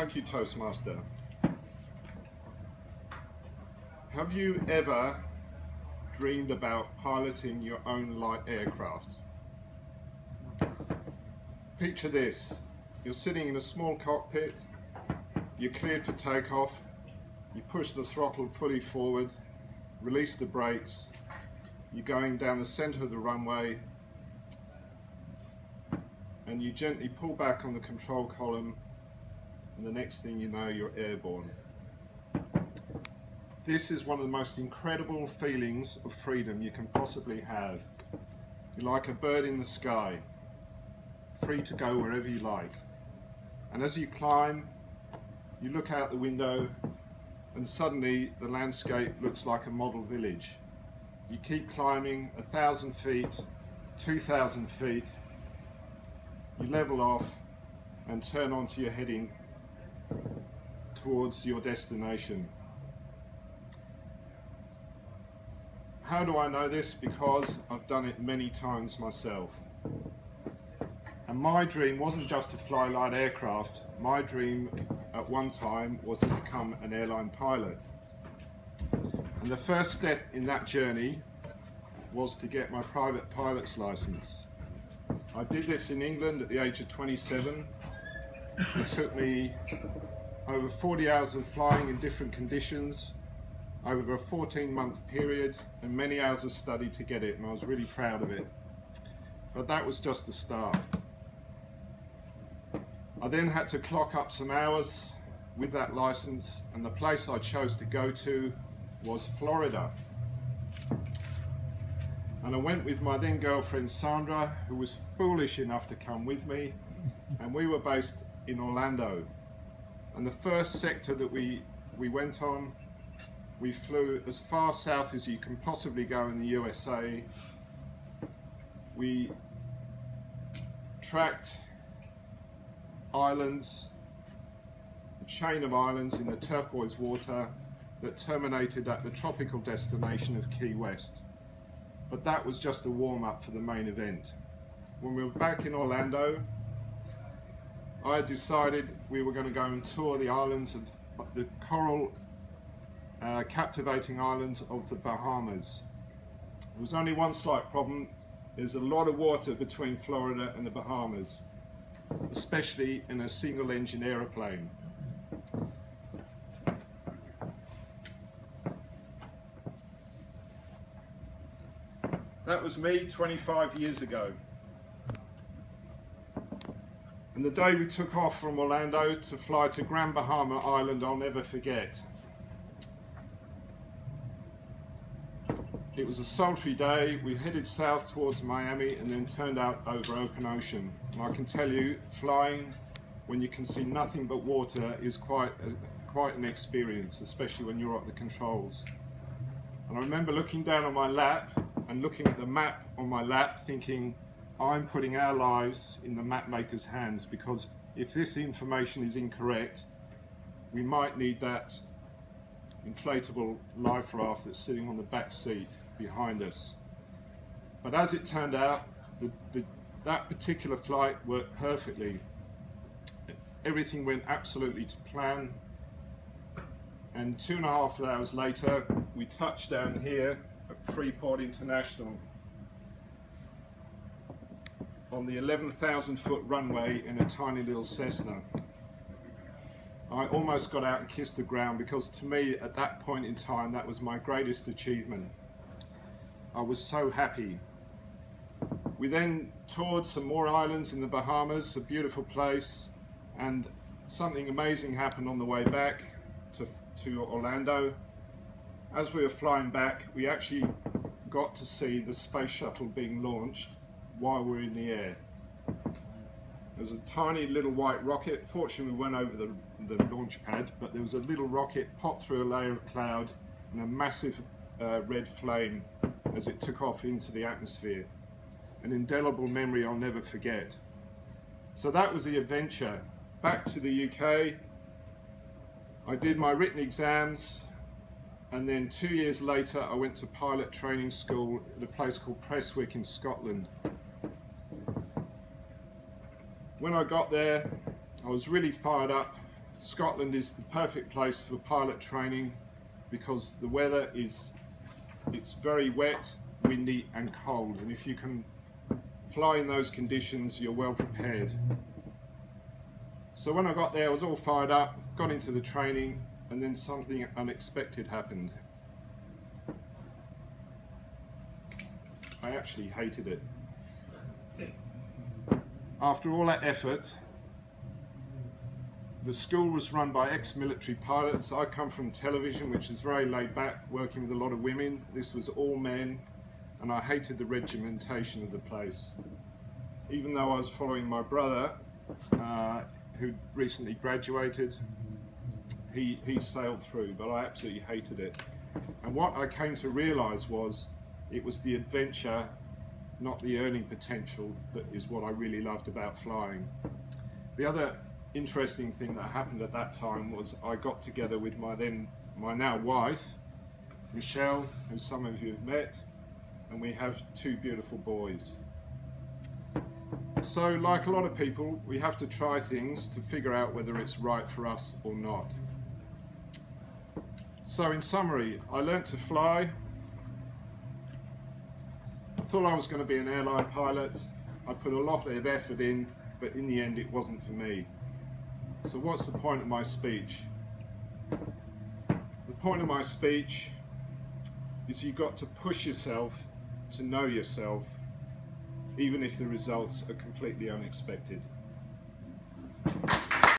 Thank you, Toastmaster. Have you ever dreamed about piloting your own light aircraft? Picture this. You're sitting in a small cockpit, you're cleared for takeoff, you push the throttle fully forward, release the brakes, you're going down the center of the runway, and you gently pull back on the control column, and the next thing you know, you're airborne. This is one of the most incredible feelings of freedom you can possibly have. You're like a bird in the sky, free to go wherever you like. And as you climb, you look out the window and suddenly the landscape looks like a model village. You keep climbing 1,000 feet, 2,000 feet, you level off and turn onto your heading towards your destination. How do I know this? Because I've done it many times myself. And my dream wasn't just to fly light aircraft. My dream at one time was to become an airline pilot. And the first step in that journey was to get my private pilot's license. I did this in England at the age of 27. It took me over 40 hours of flying in different conditions over a 14-month period and many hours of study to get it, and I was really proud of it. But that was just the start. I then had to clock up some hours with that license, and the place I chose to go to was Florida. And I went with my then girlfriend Sandra, who was foolish enough to come with me, and we were based in Orlando. And the first sector that we went on, we flew as far south as you can possibly go in the USA. We tracked islands, a chain of islands in the turquoise water that terminated at the tropical destination of Key West. But that was just a warm-up for the main event. When we were back in Orlando, I had decided we were going to go and tour the islands of the coral captivating islands of the Bahamas. There was only one slight problem. There's a lot of water between Florida and the Bahamas, especially in a single engine aeroplane. That was me 25 years ago. And the day we took off from Orlando to fly to Grand Bahama Island, I'll never forget. It was a sultry day. We headed south towards Miami and then turned out over open ocean. And I can tell you, flying when you can see nothing but water is quite an experience, especially when you're at the controls. And I remember looking down on my lap and looking at the map on my lap, thinking, I'm putting our lives in the map maker's hands, because if this information is incorrect, we might need that inflatable life raft that's sitting on the back seat behind us. But as it turned out, that particular flight worked perfectly. Everything went absolutely to plan, and 2.5 hours later we touched down here at Freeport International on the 11,000-foot runway in a tiny little Cessna. I almost got out and kissed the ground, because to me at that point in time that was my greatest achievement. I was so happy. We then toured some more islands in the Bahamas, a beautiful place, and something amazing happened on the way back to Orlando. As we were flying back, we actually got to see the space shuttle being launched while we were in the air. There was a tiny little white rocket. Fortunately, we went over the launch pad, but there was a little rocket popped through a layer of cloud and a massive red flame as it took off into the atmosphere. An indelible memory I'll never forget. So that was the adventure. Back to the UK, I did my written exams, and then 2 years later I went to pilot training school at a place called Prestwick in Scotland. When I got there, I was really fired up Scotland is the perfect place for pilot training because the weather it's very wet, windy and cold, and if you can fly in those conditions, you're well prepared. So when I got there, I was all fired up, got into the training, and then something unexpected happened. I actually hated it. After all that effort, the school was run by ex-military pilots. I come from television, which is very laid back, working with a lot of women. This was all men, and I hated the regimentation of the place. Even though I was following my brother, who recently graduated, he sailed through, but I absolutely hated it. And what I came to realise was it was the adventure, not the earning potential, that is what I really loved about flying. The other interesting thing that happened at that time was I got together with my now wife, Michelle, who some of you have met, and we have 2 beautiful boys. So like a lot of people, we have to try things to figure out whether it's right for us or not. So in summary, I learnt to fly. I thought I was going to be an airline pilot. I put a lot of effort in, but in the end it wasn't for me. So what's the point of my speech? The point of my speech is you've got to push yourself to know yourself, even if the results are completely unexpected.